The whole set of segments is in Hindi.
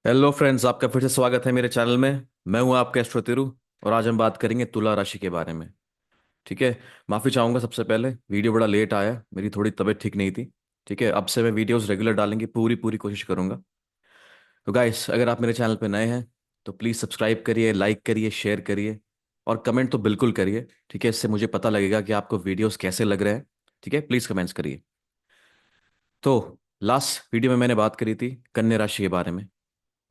हेलो फ्रेंड्स, आपका फिर से स्वागत है मेरे चैनल में। मैं हूं आपका एस्ट्रो तिरु। और आज हम बात करेंगे तुला राशि के बारे में। ठीक है। माफ़ी चाहूँगा, सबसे पहले वीडियो बड़ा लेट आया, मेरी थोड़ी तबीयत ठीक नहीं थी। ठीक है, अब से मैं वीडियोस रेगुलर डालने की पूरी पूरी कोशिश करूंगा। तो गाइस, अगर आप मेरे चैनल पे नए हैं तो प्लीज़ सब्सक्राइब करिए, लाइक करिए, शेयर करिए और कमेंट तो बिल्कुल करिए। ठीक है, इससे मुझे पता लगेगा कि आपको वीडियोस कैसे लग रहे हैं। ठीक है, प्लीज़ कमेंट्स करिए। तो लास्ट वीडियो में मैंने बात करी थी कन्या राशि के बारे में।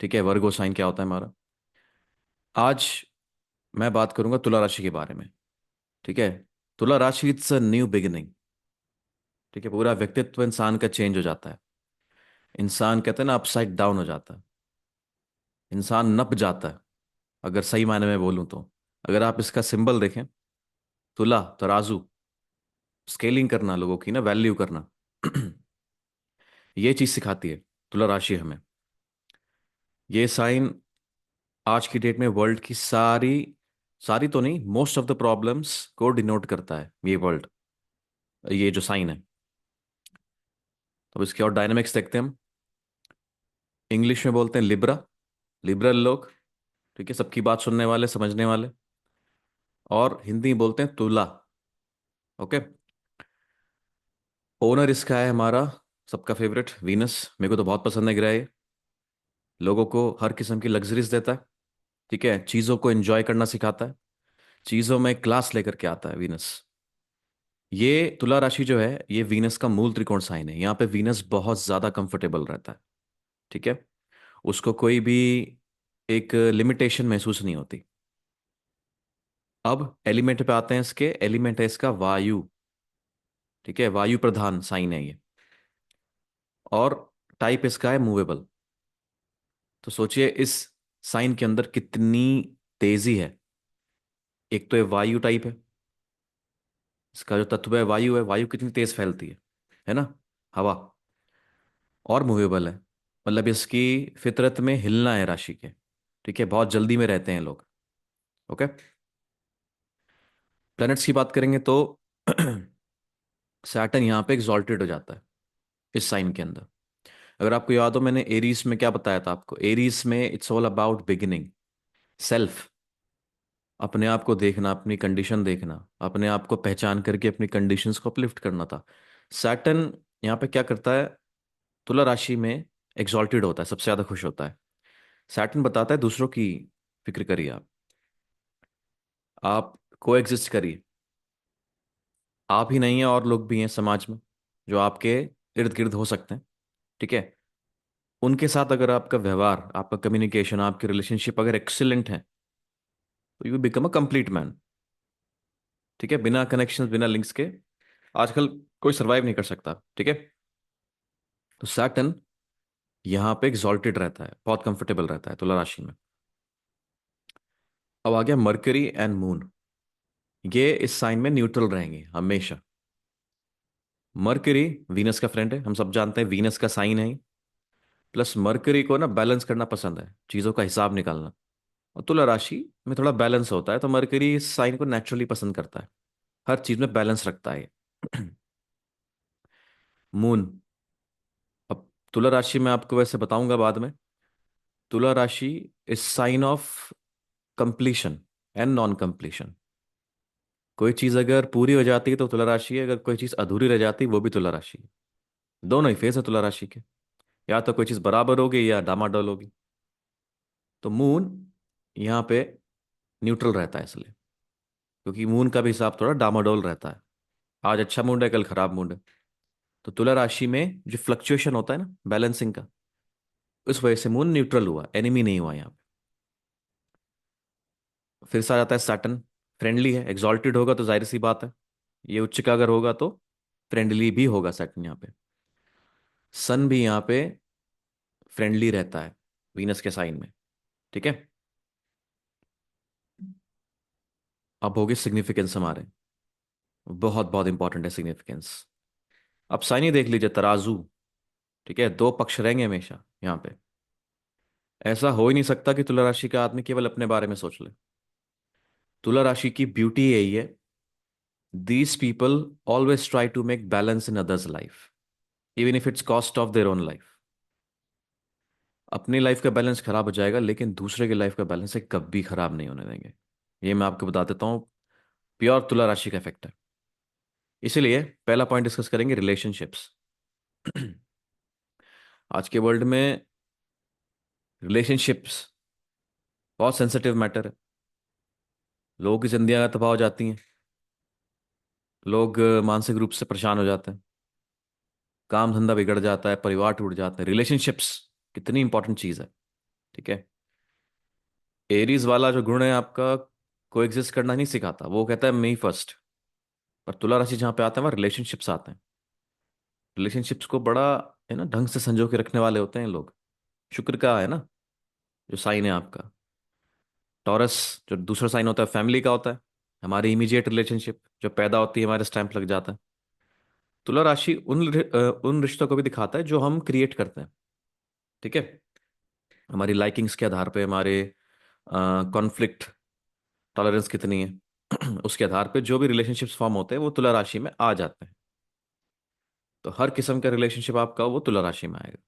ठीक है, वर्गो साइन क्या होता है हमारा। आज मैं बात करूंगा तुला राशि के बारे में। ठीक है। तुला राशि इट्स अ न्यू बिगिनिंग। ठीक है, पूरा व्यक्तित्व इंसान का चेंज हो जाता है। इंसान कहते हैं ना, अपसाइड डाउन हो जाता है। इंसान नप जाता है, अगर सही मायने में बोलूं तो। अगर आप इसका सिंबल देखें, तुला तराजू, स्केलिंग करना, लोगों की ना वैल्यू करना। ये चीज सिखाती है तुला राशि हमें। ये साइन आज की डेट में वर्ल्ड की सारी, सारी तो नहीं, मोस्ट ऑफ द प्रॉब्लम्स को डिनोट करता है ये वर्ल्ड, ये जो साइन है। तो इसके और डायनामिक्स देखते हैं हम। इंग्लिश में बोलते हैं लिब्रा, लिबरल लोग। ठीक है, सबकी बात सुनने वाले, समझने वाले। और हिंदी में बोलते हैं तुला। ओके। ओनर इसका है हमारा सबका फेवरेट वीनस। मेरे को तो बहुत पसंद है ग्रह ये। लोगों को हर किस्म की लग्जरीज देता है। ठीक है, चीज़ों को एंजॉय करना सिखाता है। चीज़ों में क्लास लेकर के आता है वीनस। ये तुला राशि जो है, ये वीनस का मूल त्रिकोण साइन है। यहाँ पे वीनस बहुत ज़्यादा कंफर्टेबल रहता है। ठीक है, उसको कोई भी एक लिमिटेशन महसूस नहीं होती। अब एलिमेंट पे आते हैं। इसके एलिमेंट है इसका वायु। ठीक है, वायु प्रधान साइन है ये। और टाइप इसका है मूवेबल। तो सोचिए इस साइन के अंदर कितनी तेजी है। एक तो ये वायु टाइप है, इसका जो तत्व है वायु है। वायु कितनी तेज फैलती है ना, हवा। और मूवेबल है, मतलब इसकी फितरत में हिलना है राशि के। ठीक है, बहुत जल्दी में रहते हैं लोग। ओके। प्लैनेट्स की बात करेंगे तो सैटर्न यहाँ पे एग्जॉल्टेड हो जाता है इस साइन के अंदर। अगर आपको याद हो, मैंने एरीज में क्या बताया था आपको। एरीज में it's all about beginning, self, अपने आप को देखना, अपनी कंडीशन देखना, अपने आप को पहचान करके अपनी कंडीशंस को अपलिफ्ट करना था। सैटर्न यहाँ पे क्या करता है, तुला राशि में एग्जॉल्टेड होता है, सबसे ज्यादा खुश होता है। सैटर्न बताता है दूसरों की फिक्र करिए आप को एग्जिस्ट करिए। आप ही नहीं है, और लोग भी हैं समाज में जो आपके इर्द गिर्द हो सकते हैं। ठीक है, उनके साथ अगर आपका व्यवहार, आपका कम्युनिकेशन, आपकी रिलेशनशिप अगर एक्सीलेंट है तो you become a complete man. ठीक है, बिना कनेक्शन, बिना लिंक्स के आजकल कोई सरवाइव नहीं कर सकता। ठीक है। तो सैटर्न यहाँ पे एग्जॉल्टेड रहता है, बहुत कंफर्टेबल रहता है तुला राशि में। अब आ गया मरकरी एंड मून। ये इस साइन में न्यूट्रल रहेंगे हमेशा। मरकरी वीनस का फ्रेंड है, हम सब जानते हैं, वीनस का साइन है। प्लस मरकरी को ना बैलेंस करना पसंद है, चीज़ों का हिसाब निकालना। और तुला राशि में थोड़ा बैलेंस होता है, तो मरकरी इस साइन को नेचुरली पसंद करता है। हर चीज में बैलेंस रखता है ये। मून। अब तुला राशि में आपको वैसे बताऊंगा बाद में। तुला राशि is sine of completion and non completion. कोई चीज अगर पूरी हो जाती है तो तुला राशि है, अगर कोई चीज अधूरी रह जाती है वो भी तुला राशि है। दोनों ही फेस है तुला राशि के। या तो कोई चीज बराबर होगी या डामाडोल होगी। तो मून यहाँ पे न्यूट्रल रहता है इसलिए, क्योंकि मून का भी हिसाब थोड़ा डामाडोल रहता है। आज अच्छा मूड है, कल खराब मूड है। तो तुला राशि में जो फ्लक्चुएशन होता है ना बैलेंसिंग का, उस वजह से मून न्यूट्रल हुआ, एनिमी नहीं हुआ यहाँ पे। फिर से आ जाता है सैटर्न। फ्रेंडली है, एग्जॉल्टेड होगा तो जाहिर सी बात है ये उच्च का अगर होगा तो फ्रेंडली भी होगा सैटर्न यहाँ पे। सन भी यहाँ पे फ्रेंडली रहता है वीनस के साइन में। ठीक है। अब होगी सिग्निफिकेंस हमारे, बहुत बहुत इंपॉर्टेंट है सिग्निफिकेंस। अब साइन ही देख लीजिए, तराजू। ठीक है, दो पक्ष रहेंगे हमेशा यहाँ पे। ऐसा हो ही नहीं सकता कि तुला राशि का आदमी केवल अपने बारे में सोच ले। तुला राशि की ब्यूटी यही है, these people always try to make balance in others' life, even if it's cost of their own life. अपनी लाइफ का बैलेंस खराब हो जाएगा, लेकिन दूसरे की लाइफ का बैलेंस से कभी खराब नहीं होने देंगे। ये मैं आपको बता देता हूँ, प्योर तुला राशि का इफेक्ट है। इसीलिए पहला पॉइंट डिस्कस करेंगे, रिलेशनशिप्स। आज के वर्ल्ड में रिलेशनशिप्स बहुत सेंसिटिव मैटर है। लोगों की जिंदगियां तबाह हो जाती हैं। लोग मानसिक रूप से परेशान हो जाते हैं। काम धंधा बिगड़ जाता है, परिवार टूट जाता है। रिलेशनशिप्स कितनी इंपॉर्टेंट चीज है। ठीक है। एरीज वाला जो गुण है आपका, को एग्जिस्ट करना नहीं सिखाता, वो कहता है मी फर्स्ट। पर तुला राशि जहां पे आता है वहाँ रिलेशनशिप्स आते हैं। रिलेशनशिप्स को बड़ा है ना ढंग से संजो के रखने वाले होते हैं लोग। शुक्र का है ना, जो साइन है आपका। टॉरस जो दूसरा साइन होता है फैमिली का होता है। हमारी इमीडिएट रिलेशनशिप जो पैदा होती है, हमारे स्टैंप लग जाता है। तुला राशि उन रिश्तों को भी दिखाता है जो हम क्रिएट करते हैं। ठीक है। हमारी लाइकिंग्स के आधार पे, हमारे कॉन्फ्लिक्ट टॉलरेंस कितनी है, उसके आधार पे जो भी रिलेशनशिप्स फॉर्म होते हैं वो तुला राशि में आ जाते हैं। तो हर किस्म का रिलेशनशिप आपका वो तुला राशि में आएगा।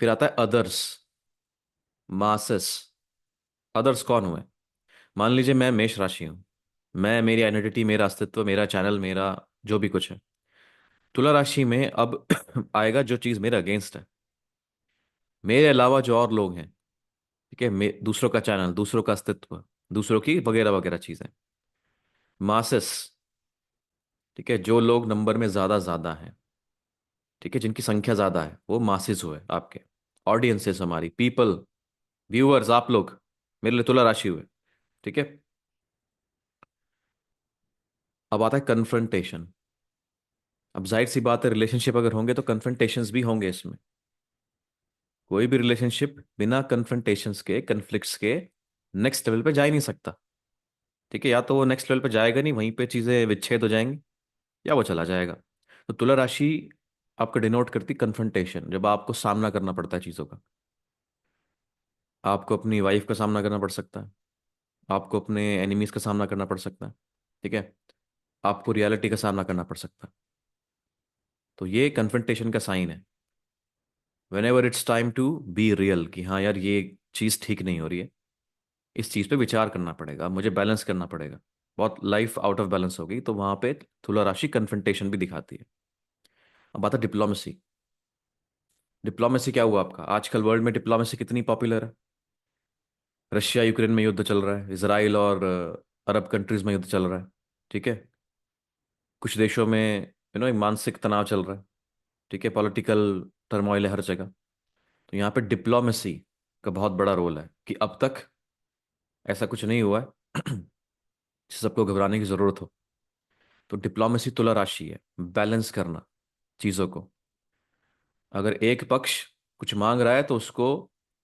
फिर आता है अदर्स, मासेस। अदर्स कौन हुए? मान लीजिए मैं मेष राशि हूं। मैं, मेरी आइडेंटिटी, मेरा अस्तित्व, मेरा चैनल, मेरा जो भी कुछ है तुला राशि में अब आएगा जो चीज मेरे अगेंस्ट है। मेरे अलावा जो और लोग हैं, ठीक है, दूसरों का चैनल, दूसरों का अस्तित्व, दूसरों की वगैरह वगैरह चीजें। मासेस, ठीक है, जो लोग नंबर में ज्यादा ज्यादा हैं, ठीक है, जिनकी संख्या ज्यादा है, वो मासेस हुए आपके। ऑडियंसेस, हमारी पीपल, व्यूअर्स, आप लोग मेरे लिए तुला राशि हुए। ठीक है। अब आता है कन्फ्रंटेशन। अब जाहिर सी बात है, रिलेशनशिप अगर होंगे तो कन्फ्रंटेशंस भी होंगे इसमें। कोई भी रिलेशनशिप बिना कन्फ्रंटेशंस के, कन्फ्लिक्ट्स के नेक्स्ट लेवल पे जा ही नहीं सकता। ठीक है। या तो वो नेक्स्ट लेवल पे जाएगा नहीं, वहीं पे चीजें विच्छेद हो जाएंगी, या वो चला जाएगा। तो तुला राशि आपको डिनोट करती कन्फ्रंटेशन, जब आपको सामना करना पड़ता है चीजों का। आपको अपनी वाइफ का सामना करना पड़ सकता है। आपको अपने एनिमीज का सामना करना पड़ सकता है। ठीक है। आपको रियलिटी का सामना करना पड़ सकता है। तो ये कन्फ्रंटेशन का साइन है। Whenever it's time to be real, कि हाँ यार ये चीज़ ठीक नहीं हो रही है, इस चीज़ पे विचार करना पड़ेगा, मुझे बैलेंस करना पड़ेगा, बहुत लाइफ आउट ऑफ बैलेंस हो गई, तो वहां पे तुला राशि कन्फ्रंटेशन भी दिखाती है। अब बात है डिप्लोमेसी। डिप्लोमेसी क्या हुआ आपका? आजकल वर्ल्ड में डिप्लोमेसी कितनी पॉपुलर है। रशिया यूक्रेन में युद्ध चल रहा है, इसराइल और अरब कंट्रीज में युद्ध चल रहा है। ठीक है। कुछ देशों में एक मानसिक तनाव चल रहा है। ठीक है। पॉलिटिकल टर्मोइल है हर जगह। तो यहाँ पे डिप्लोमेसी का बहुत बड़ा रोल है कि अब तक ऐसा कुछ नहीं हुआ है जिस सबको घबराने की जरूरत हो। तो डिप्लोमेसी तुला राशि है, बैलेंस करना चीजों को। अगर एक पक्ष कुछ मांग रहा है तो उसको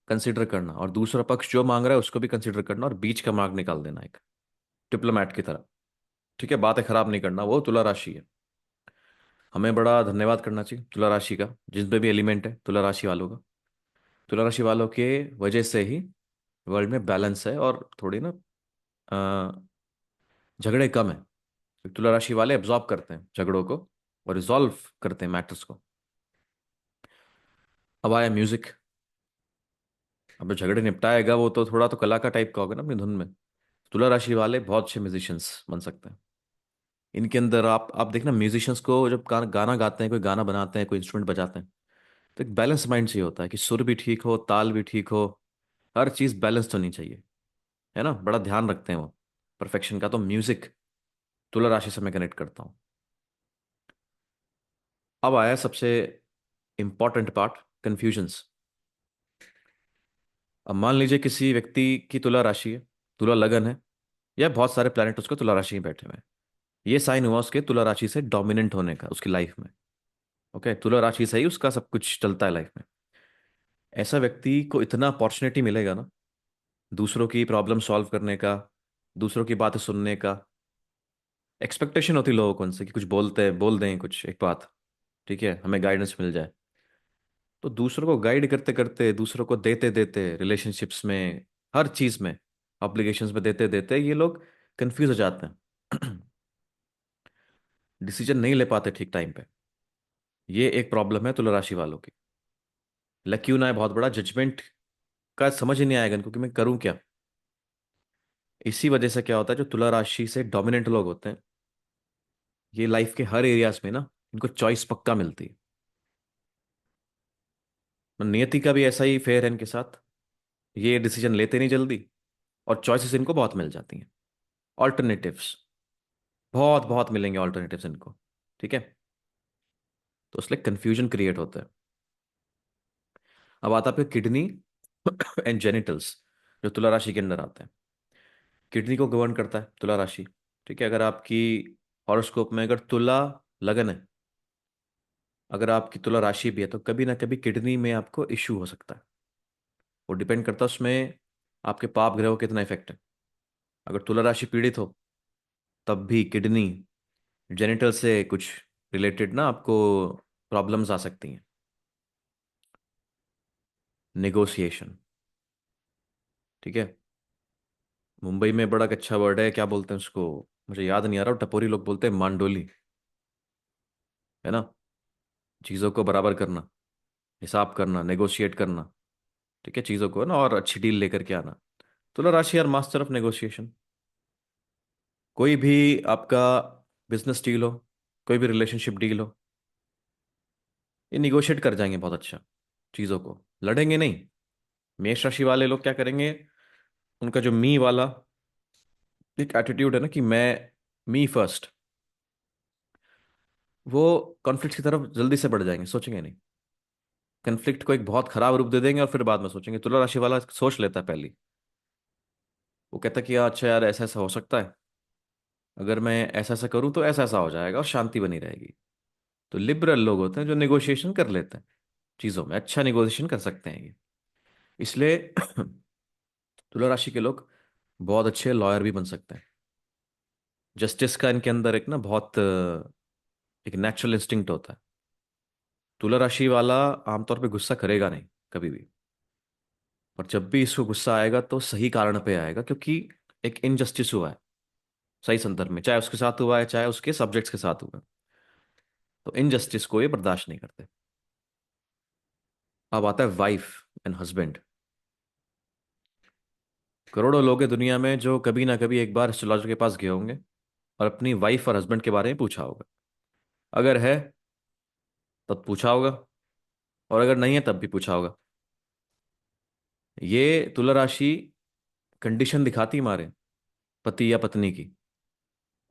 कंसिडर करना, और दूसरा पक्ष जो मांग रहा है उसको भी कंसिडर करना, और बीच का मार्ग निकाल देना एक डिप्लोमेट की तरह। ठीक है। बातें खराब नहीं करना, वो तुला राशि है। हमें बड़ा धन्यवाद करना चाहिए तुला राशि का, जिस पे भी एलिमेंट है तुला राशि वालों का। तुला राशि वालों के वजह से ही वर्ल्ड में बैलेंस है, और थोड़ी ना अ, झगड़े कम है। क्योंकि तुला राशि वाले एब्जॉर्ब करते हैं झगड़ों को, और रिजॉल्व करते हैं मैटर्स को। अब आया म्यूजिक। अब जो झगड़े निपटाएगा वो तो थोड़ा तो कला का टाइप का होगा ना अपनी धुन में। तुला राशि वाले बहुत अच्छे म्यूजिशियंस बन सकते हैं। इनके अंदर आप देखना, म्यूजिशियंस को जब गाना गाते हैं, कोई गाना बनाते हैं, कोई इंस्ट्रूमेंट बजाते हैं, तो एक बैलेंस माइंड चाहिए होता है कि सुर भी ठीक हो, ताल भी ठीक हो, हर चीज बैलेंस होनी चाहिए। है ना, बड़ा ध्यान रखते हैं वो परफेक्शन का। तो म्यूजिक तुला राशि से मैं कनेक्ट करता हूँ। अब आया सबसे इंपॉर्टेंट पार्ट, कंफ्यूजन्स। अब मान लीजिए किसी व्यक्ति की तुला राशि है, तुला लगन है, या बहुत सारे प्लैनेट उसको तुला राशि में बैठे हुए हैं। ये साइन हुआ उसके तुला राशि से डोमिनेंट होने का उसकी लाइफ में। ओके, तुला राशि से ही उसका सब कुछ चलता है लाइफ में। ऐसा व्यक्ति को इतना अपॉर्चुनिटी मिलेगा ना, दूसरों की प्रॉब्लम सॉल्व करने का, दूसरों की बातें सुनने का। एक्सपेक्टेशन होती है लोगों को उनसे कि कुछ बोल दें कुछ एक बात, ठीक है, हमें गाइडेंस मिल जाए। तो दूसरों को गाइड करते करते, दूसरों को देते देते, रिलेशनशिप्स में, हर चीज में, ऑब्लिगेशंस में देते देते ये लोग कंफ्यूज हो जाते हैं। डिसीजन नहीं ले पाते ठीक टाइम पे। ये एक प्रॉब्लम है तुला राशि वालों की। लक्यून है बहुत बड़ा, जजमेंट का समझ ही नहीं आएगा इनको कि मैं करूं क्या। इसी वजह से क्या होता है, जो तुला राशि से डोमिनेंट लोग होते हैं, ये लाइफ के हर एरियाज में ना इनको चॉइस पक्का मिलती है। नियति का भी ऐसा ही फेयर है इनके साथ। ये डिसीजन लेते नहीं जल्दी, और चॉइसेस इनको बहुत मिल जाती हैं। ऑल्टरनेटिव्स बहुत बहुत मिलेंगे, ऑल्टरनेटिव्स इनको। ठीक है। तो इसलिए कंफ्यूजन क्रिएट होता है। अब आता है आपके किडनी एंड जेनिटल्स, जो तुला राशि के अंदर आते हैं। किडनी को गवर्न करता है तुला राशि। ठीक है। अगर आपकी हॉरोस्कोप में अगर तुला लगन है, अगर आपकी तुला राशि भी है, तो कभी ना कभी किडनी में आपको इश्यू हो सकता है। वो डिपेंड करता है उसमें आपके पाप ग्रह को कितना इफेक्ट है। अगर तुला राशि पीड़ित हो, तब भी किडनी, जेनिटल से कुछ रिलेटेड ना आपको प्रॉब्लम्स आ सकती हैं। नेगोशिएशन। ठीक है। मुंबई में बड़ा अच्छा वर्ड है, क्या बोलते हैं उसको, मुझे याद नहीं आ रहा, टपोरी लोग बोलते हैं मांडोली, है ना। चीज़ों को बराबर करना, हिसाब करना, नेगोशिएट करना। ठीक है, चीज़ों को ना और अच्छी डील लेकर के आना। तुला राशि यार मास्टर ऑफ नेगोशिएशन। कोई भी आपका बिजनेस डील हो, कोई भी रिलेशनशिप डील हो, ये निगोशिएट कर जाएंगे बहुत अच्छा। चीज़ों को लड़ेंगे नहीं। मेष राशि वाले लोग क्या करेंगे, उनका जो मी वाला एक एटीट्यूड है ना कि मैं, मी फर्स्ट, वो कॉन्फ्लिक्ट की तरफ जल्दी से बढ़ जाएंगे, सोचेंगे नहीं। कन्फ्लिक्ट को एक बहुत खराब रूप दे देंगे और फिर बाद में सोचेंगे। तुला राशि वाला सोच लेता है पहले। वो कहता है कि यार अच्छा यार, ऐसा ऐसा हो सकता है, अगर मैं ऐसा ऐसा करूं तो ऐसा ऐसा हो जाएगा और शांति बनी रहेगी। तो लिबरल लोग होते हैं जो नेगोशिएशन कर लेते हैं, चीज़ों में अच्छा नेगोशिएशन कर सकते हैं ये। इसलिए तुला राशि के लोग बहुत अच्छे लॉयर भी बन सकते हैं। जस्टिस का इनके अंदर एक ना बहुत एक नेचुरल इंस्टिंक्ट होता है। तुला राशि वाला आमतौर पे गुस्सा करेगा नहीं कभी भी, और जब भी इसको गुस्सा आएगा तो सही कारण पे आएगा, क्योंकि एक इनजस्टिस हुआ है सही संदर्भ में, चाहे उसके साथ हुआ है चाहे उसके सब्जेक्ट्स के साथ हुआ है। तो इनजस्टिस को ये बर्दाश्त नहीं करते। अब आता है वाइफ एंड हस्बैंड। करोड़ों लोग हैं दुनिया में जो कभी ना कभी एक बार एस्ट्रोलॉजर के पास गए होंगे और अपनी वाइफ और हस्बैंड के बारे में पूछा होगा। अगर है तब पूछा होगा, और अगर नहीं है तब भी पूछा होगा। ये तुला राशि कंडीशन दिखाती है हमारे पति या पत्नी की।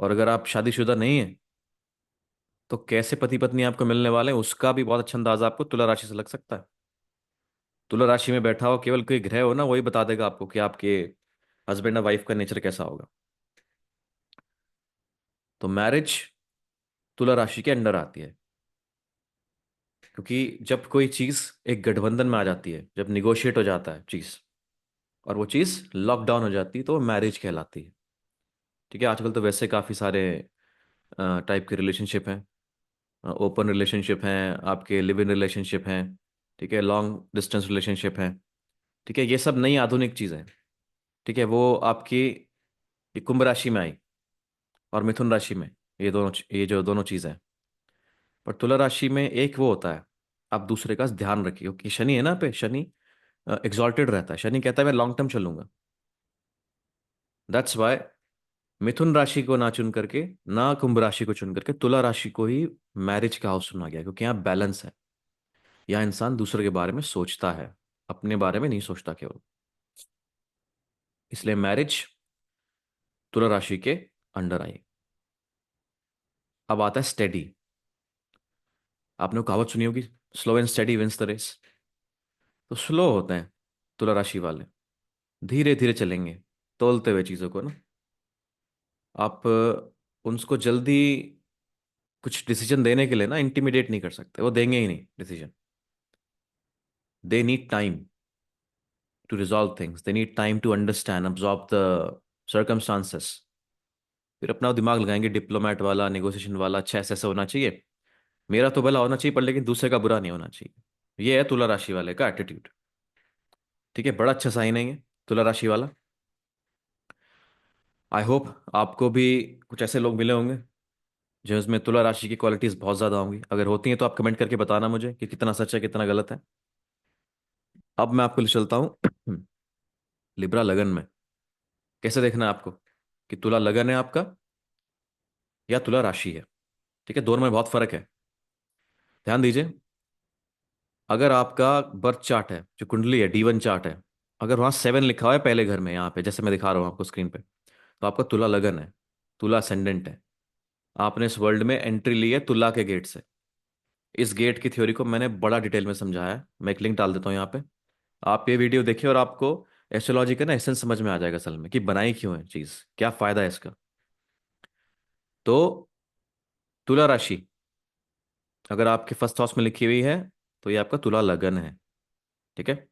और अगर आप शादीशुदा नहीं है, तो कैसे पति पत्नी आपको मिलने वाले हैं उसका भी बहुत अच्छा अंदाजा आपको तुला राशि से लग सकता है। तुला राशि में बैठा हो केवल कोई ग्रह हो ना, वही बता देगा आपको कि आपके हस्बैंड और वाइफ का नेचर कैसा होगा। तो मैरिज तुला राशि के अंडर आती है, क्योंकि जब कोई चीज एक गठबंधन में आ जाती है, जब निगोशिएट हो जाता है चीज, और वो चीज लॉकडाउन हो जाती है, तो वो मैरिज कहलाती है। ठीक है। आजकल तो वैसे काफी सारे टाइप के रिलेशनशिप हैं। ओपन रिलेशनशिप हैं, आपके लिव इन रिलेशनशिप हैं। ठीक है। लॉन्ग डिस्टेंस रिलेशनशिप हैं। ठीक है। ये सब नई आधुनिक चीजें हैं। ठीक है। वो आपकी ये कुंभ राशि में आई और मिथुन राशि में, ये जो दोनों चीजें हैं। पर तुला राशि में एक वो होता है, आप दूसरे का ध्यान रखिए, क्योंकि शनि है ना पे, शनि एग्जॉल्टेड रहता है। शनि कहता है मैं लॉन्ग टर्म चलूंगा। दैट्स वाई मिथुन राशि को ना चुन करके, ना कुंभ राशि को चुन करके, तुला राशि को ही मैरिज का हाउस चुना गया, क्योंकि यहाँ बैलेंस है। यहाँ इंसान दूसरे के बारे में सोचता है, अपने बारे में नहीं सोचता केवल। इसलिए मैरिज तुला राशि के अंडर आई। अब आता है स्टेडी। आपने वो कहावत सुनी होगी, slow and steady wins the race. तो स्लो होते हैं तुला राशि वाले, धीरे धीरे चलेंगे, तोलते हुए चीजों को ना। आप उनको जल्दी कुछ डिसीजन देने के लिए ना इंटिमिडेट नहीं कर सकते, वो देंगे ही नहीं decision. They need time to resolve things, they need time to understand, absorb the circumstances. फिर अपना दिमाग लगाएंगे, डिप्लोमेट वाला, नेगोशिएशन वाला, अच्छा ऐसा ऐसा होना चाहिए, मेरा तो भला होना चाहिए पर लेकिन दूसरे का बुरा नहीं होना चाहिए। ये है तुला राशि वाले का एटीट्यूड। ठीक है। बड़ा अच्छा साइन है ये तुला राशि वाला। आई होप आपको भी कुछ ऐसे लोग मिले होंगे जिसमें तुला राशि की क्वालिटीज बहुत ज्यादा होंगी। अगर होती हैं तो आप कमेंट करके बताना मुझे कि कितना सच है कितना गलत है। अब मैं आपको ले चलता हूँ लिब्रा लगन में। कैसे देखना है आपको कि तुला लगन है आपका या तुला राशि है। ठीक है, दोनों में बहुत फर्क है। ध्यान दीजिए, अगर आपका बर्थ चार्ट है, जो कुंडली है, D1 चार्ट है, अगर वहां 7 लिखा हुआ है पहले घर में, यहाँ पे जैसे मैं दिखा रहा हूँ आपको स्क्रीन पे, तो आपका तुला लगन है, तुला असेंडेंट है। आपने इस वर्ल्ड में एंट्री ली है तुला के गेट से। इस गेट की थ्योरी को मैंने बड़ा डिटेल में समझाया है, मैं एक लिंक डाल देता हूँ यहाँ पे। आप ये वीडियो देखिए और आपको एस्ट्रोलॉजी का ना एसेंस समझ में आ जाएगा असल में, कि बनाई क्यों है चीज, क्या फायदा है इसका। तो तुला राशि अगर आपके फर्स्ट हाउस में लिखी हुई है, तो ये आपका तुला लगन है। ठीक है।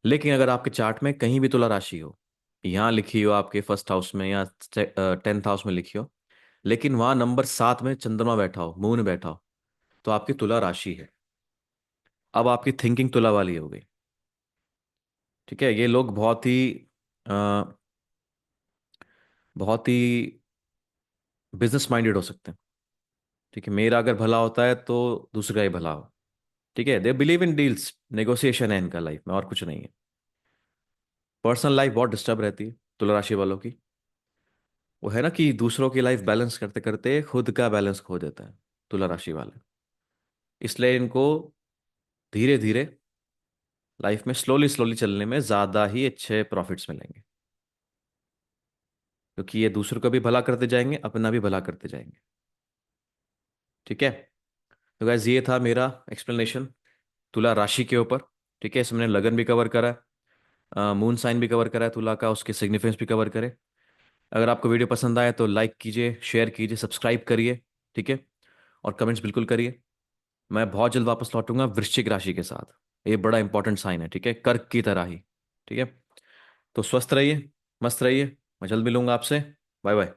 लेकिन अगर आपके चार्ट में कहीं भी तुला राशि हो, यहाँ लिखी हो आपके फर्स्ट हाउस में या 10th हाउस में लिखी हो, लेकिन वहां नंबर 7 में चंद्रमा बैठा हो, मून बैठा हो, तो आपकी तुला राशि है। अब आपकी थिंकिंग तुला वाली हो गई। ठीक है, ये लोग अ, बहुत ही बिजनेस माइंडेड हो सकते हैं। ठीक है, मेरा अगर भला होता है तो दूसरे का ही भला हो। ठीक है, they believe in deals, negotiation है इनका लाइफ में, और कुछ नहीं है। पर्सनल लाइफ बहुत डिस्टर्ब रहती है तुला राशि वालों की। वो है ना कि दूसरों की लाइफ बैलेंस करते करते खुद का बैलेंस खो देता है तुला राशि वाले। इसलिए इनको धीरे धीरे लाइफ में स्लोली स्लोली चलने में ज्यादा ही अच्छे प्रॉफिट्स मिलेंगे, क्योंकि ये दूसरों का भी भला करते जाएंगे, अपना भी भला करते जाएंगे। ठीक है। तो गाइस, ये था मेरा एक्सप्लेनेशन तुला राशि के ऊपर। ठीक है, इसमें मैंने लगन भी कवर करा है, मून साइन भी कवर करा है तुला का, उसके सिग्निफिकेंस भी कवर करे। अगर आपको वीडियो पसंद आए तो लाइक कीजिए, शेयर कीजिए, सब्सक्राइब करिए। ठीक है, और कमेंट्स बिल्कुल करिए। मैं बहुत जल्द वापस लौटूंगा वृश्चिक राशि के साथ। ये बड़ा इंपॉर्टेंट साइन है, ठीक है, कर्क की तरह ही। ठीक है, तो स्वस्थ रहिए, मस्त रहिए। मैं जल्द मिलूंगा आपसे। Bye bye.